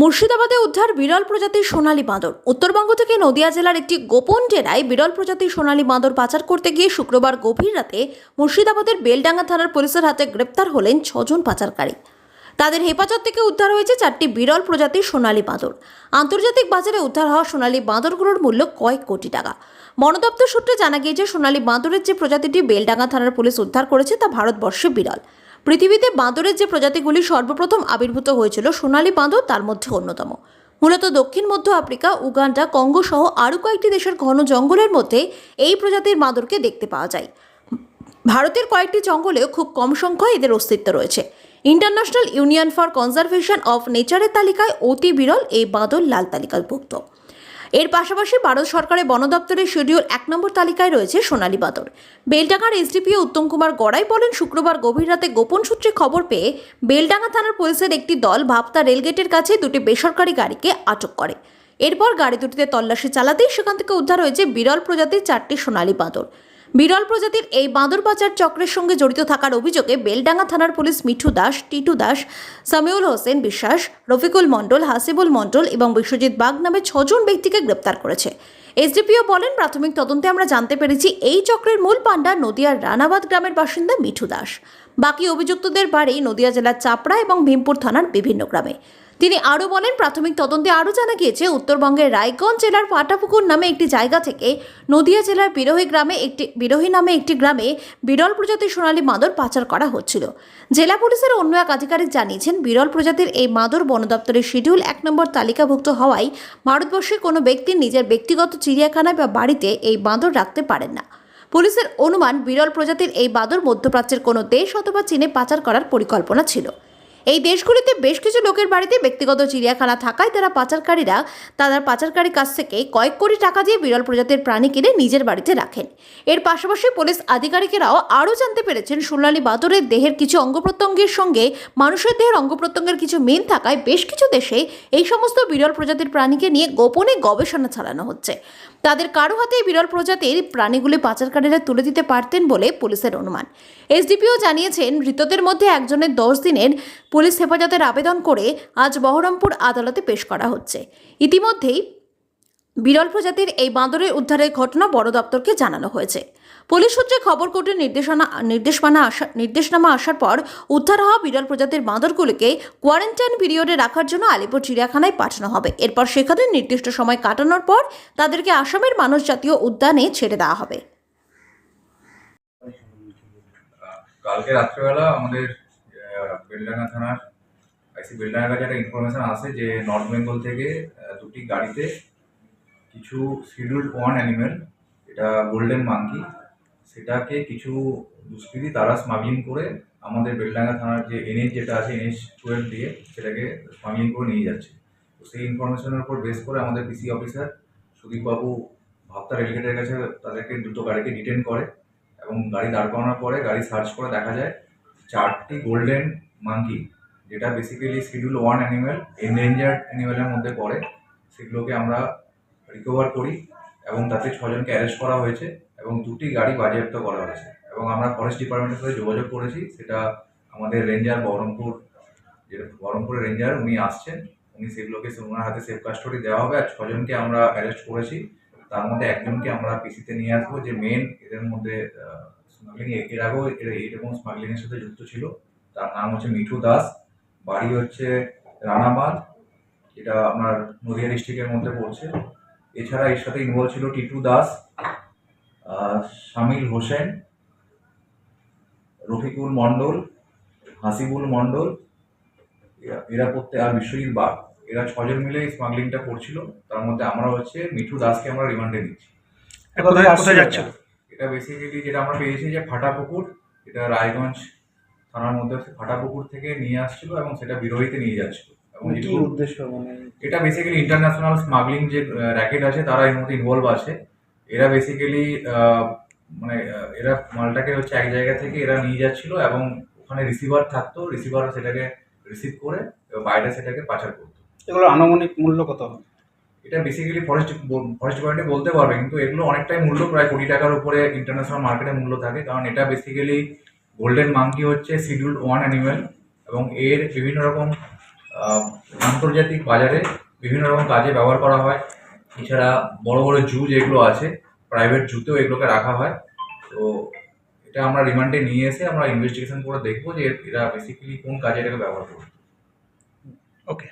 মুর্শিদাবাদে উদ্ধার বিরল প্রজাতির সোনালী বাঁদর। উত্তরবঙ্গ থেকে নদিয়া জেলার একটি গোপন ডেরায় বিরল প্রজাতির সোনালী বাঁদর পাচার করতে গিয়ে শুক্রবার গভীর রাতে মুর্শিদাবাদের বেলডাঙ্গা থানার পুলিশের হাতে গ্রেপ্তার হলেন 6 জন পাচারকারী। তাদের হেফাজত থেকে উদ্ধার হয়েছে 4টি বিরল প্রজাতির সোনালী বাঁদর। আন্তর্জাতিক বাজারে উদ্ধার হওয়া সোনালী বাঁদরগুলোর মূল্য কয়েক কোটি টাকা। বন দপ্তর সূত্রে জানা গিয়েছে, সোনালী বাঁদরের যে প্রজাতিটি বেলডাঙ্গা থানার পুলিশ উদ্ধার করেছে তা ভারতবর্ষে বিরল। পৃথিবীতে বাঁদরের যে প্রজাতিগুলি সর্বপ্রথম আবির্ভূত হয়েছিল, সোনালী বাঁদর তার মধ্যে অন্যতম। মূলত দক্ষিণ মধ্য আফ্রিকা, উগান্ডা, কঙ্গো সহ আরও কয়েকটি দেশের ঘন জঙ্গলের মধ্যে এই প্রজাতির বাঁদরকে দেখতে পাওয়া যায়। ভারতের কয়েকটি জঙ্গলেও খুব কম সংখ্যায় এদের অস্তিত্ব রয়েছে। International union for conservation of নেচারের তালিকায় অতি বিরল এই বাঁদর লাল তালিকাভুক্ত। এর পাশাপাশি ভারত সরকারের বন দপ্তরের শিডিউল 1 নম্বর তালিকায় রয়েছে সোনালী বাঁদর। বেলডাঙ্গার এসডিপিও উত্তম কুমার গড়াই বলেন, শুক্রবার গভীর রাতে গোপন সূত্রে খবর পেয়ে বেলডাঙ্গা থানার পুলিশের একটি দল ভাবতা রেলগেটের কাছে দুটি বেসরকারি গাড়িকে আটক করে। এরপর গাড়ি দুটিতে তল্লাশি চালাতেই সেখান থেকে উদ্ধার হয়েছে বিরল প্রজাতির 4টি সোনালী বাঁদর। বিরল প্রজাতির এই বাঁদর পাচার চক্রের সঙ্গে জড়িত থাকার অভিযোগে বেলডাঙ্গা থানার পুলিশ মিঠু দাস, টিটু দাস, সামিউল হোসেন বিশ্বাস, রফিকুল মণ্ডল, হাসিবুল মণ্ডল এবং বিশ্বজিৎ বাগ নামে 6 জন ব্যক্তিকে গ্রেপ্তার করেছে। এসডিপিও বলেন, প্রাথমিক তদন্তে আমরা জানতে পেরেছি এই চক্রের মূল পাণ্ডা নদিয়ার রানাবাদ গ্রামের বাসিন্দা মিঠু দাস। বাকি অভিযুক্তদের বাড়ি নদিয়া জেলার চাপড়া এবং ভীমপুর থানার বিভিন্ন গ্রামে। তিনি আরও বলেন, প্রাথমিক তদন্তে আরও জানা গিয়েছে, উত্তরবঙ্গের রায়গঞ্জ জেলার ফাটাপুকুর নামে একটি জায়গা থেকে নদিয়া জেলার বিরোহী নামে একটি গ্রামে বিরল প্রজাতির সোনালী বাঁদর পাচার করা হচ্ছিল। জেলা পুলিশের অন্য এক আধিকারিক জানিয়েছেন, বিরল প্রজাতির এই বাঁদর বন দপ্তরের শিডিউল 1 নম্বর তালিকাভুক্ত হওয়ায় ভারতবর্ষে কোনো ব্যক্তি নিজের ব্যক্তিগত চিড়িয়াখানায় বা বাড়িতে এই বাঁদর রাখতে পারেন না। পুলিশের অনুমান, বিরল প্রজাতির এই বাঁদর মধ্যপ্রাচ্যের কোনো দেশ অথবা চীনে পাচার করার পরিকল্পনা ছিল। এই দেশগুলিতে বেশ কিছু লোকের বাড়িতে ব্যক্তিগত চিড়িয়াখানা থাকায় তারা পাচারকারীর কাছ থেকে কয়েক কোটি টাকা দিয়ে বিরল প্রজাতির প্রাণী কিনে নিজের বাড়িতে রাখেন। এর পাশাপাশি পুলিশ আধিকারিকেরাও আরও জানতে পেরেছেন, সোনালী বাঁদরের দেহের কিছু অঙ্গ প্রত্যঙ্গের সঙ্গে মানুষের দেহের অঙ্গ প্রত্যঙ্গের কিছু মিল থাকায় বেশ কিছু দেশে এই সমস্ত বিরল প্রজাতির প্রাণীকে নিয়ে গোপনে গবেষণা চালানো হচ্ছে। তাদের কারো হাতে বিরল প্রজাতির প্রাণীগুলি পাচারকারীরা তুলে দিতে পারতেন বলে পুলিশের অনুমান। এসডিপিও জানিয়েছেন, ধৃতদের মধ্যে একজনের 10 দিনের পুলিশ হেফাজতের আবেদন করে আজ বহরমপুর আদালতে পেশ করা হচ্ছে। ইতিমধ্যেই বিরল প্রজাতির এই বাঁদরের উদ্ধারের ঘটনা বন দপ্তরকে জানানো হয়েছে। পুলিশ সূত্রে খবর, কোর্টের নির্দেশনামা আসার পর উদ্ধার হওয়া বিরল প্রজাতির বাঁদরগুলিকে কোয়ারেন্টাইন পিরিয়ডে রাখার জন্য আলিপুর চিড়িয়াখানায় পাঠানো হবে। এরপর সেখানে নির্দিষ্ট সময় কাটানোর পর তাদেরকে আসামের মানস জাতীয় উদ্যানে ছেড়ে দেওয়া হবে। কালকে রাত্রেবেলা আমাদের বেলডাঙ্গা থানার বেলডাঙ্গা কাছে একটা ইনফরমেশন আসে যে নর্থ বেঙ্গল থেকে দুটি গাড়িতে কিছু শিডিউল্ড 1 অ্যানিমেল, এটা গোল্ডেন মাঙ্কি, সেটাকে কিছু দুষ্কৃতী তারা স্মাগলিং করে আমাদের বেলডাঙ্গা থানার যে NH যেটা আছে NH-12 দিয়ে সেটাকে স্মাগলিং করে নিয়ে যাচ্ছে। তো সেই ইনফরমেশনের উপর বেস করে আমাদের পিসি অফিসার সুদীপবাবু ভাবতা রেলগেটের কাছে তাদেরকে দুটো গাড়িকে ডিটেন করে এবং গাড়ি দাঁড় করানোর পরে গাড়ি সার্চ করে দেখা যায় 4টি গোল্ডেন মাঙ্কি, যেটা বেসিক্যালি শিডিউল 1 অ্যানিমেল, এন্ডেঞ্জার্ড অ্যানিমেলের মধ্যে পড়ে, সেগুলোকে আমরা রিকভার করি এবং তাতে 6 জনকে অ্যারেস্ট করা হয়েছে এবং 2টি গাড়ি বাজেয়াপ্ত করা হয়েছে। এবং আমরা ফরেস্ট ডিপার্টমেন্টের সাথে যোগাযোগ করেছি, সেটা আমাদের রেঞ্জার বহরমপুরের রেঞ্জার উনি আসছেন, উনি সেগুলোকে ওনার হাতে সেফ কাস্টডি দেওয়া হবে। আর 6 জনকে আমরা অ্যারেস্ট করেছি, তার মধ্যে একজনকে আমরা পিসিতে নিয়ে আসবো, যে মেন এদের মধ্যে স্মাগলিং এর আগেও এইরকম স্মাগলিংয়ের সাথে যুক্ত ছিল। তার নাম হচ্ছে মিঠু দাস, বাড়ি হচ্ছে রানাবাদ, এটা আপনার নদিয়া ডিস্ট্রিক্টের মধ্যে পড়ছে। এছাড়া এর সাথে ইনভলভ ছিল টিটু দাস, সামিল হোসেন, রফিকুল মণ্ডল, হাসিবুল মণ্ডল, এরা আর বিশ্বজিৎ বাগ, এরা 6 জন মিলে স্মাগলিংটা করছিল। তার মধ্যে আমরা হচ্ছে মিঠু দাসকে আমরা রিমান্ডে নিচ্ছি। কোথায় যাচ্ছে? এটা বেসিক্যালি যেটা আমরা পেয়েছি যে ফাটাপুকুর, এটা রায়গঞ্জ থানার মধ্যে ফাটাপুকুর থেকে নিয়ে আসছিল এবং সেটা বিরোহীতে নিয়ে যাচ্ছিল। এবং কি উদ্দেশ্য, মানে এটা বেসিক্যালি ইন্টারন্যাশনাল স্মাগলিং যে র্যাকেট আছে তারা এর মধ্যে ইনভলভ আছে। এরা বেসিক্যালি এরা মালটাকে হচ্ছে এক জায়গা থেকে এরা নিয়ে যাচ্ছিল এবং ওখানে রিসিভার থাকতো, রিসিভার সেটাকে রিসিভ করে বাইরে সেটাকে পাচার করতো। এগুলো আনুমানিক মূল্য কত হবে? এটা বেসিক্যালি ফরেস্ট ডিপার্টমেন্টে বলতে পারবে, কিন্তু এগুলো অনেকটাই মূল্য, প্রায় কোটি টাকার উপরে ইন্টারন্যাশনাল মার্কেটে মূল্য থাকে। কারণ এটা বেসিক্যালি গোল্ডেন মাঙ্কি হচ্ছে শিডিউল্ড 1 অ্যানিমেল এবং এর বিভিন্ন রকম আন্তর্জাতিক বাজারে বিভিন্ন রকম কাজে ব্যবহার করা হয়। এছাড়া বড় বড় জু যেগুলো আছে, প্রাইভেট জুতেও এগুলোকে রাখা হয়। তো এটা আমরা রিমান্ডে নিয়ে এসে আমরা ইনভেস্টিগেশন করে দেখবো যে এরা বেসিক্যালি কোন কাজে এটাকে ব্যবহার করবে। ওকে।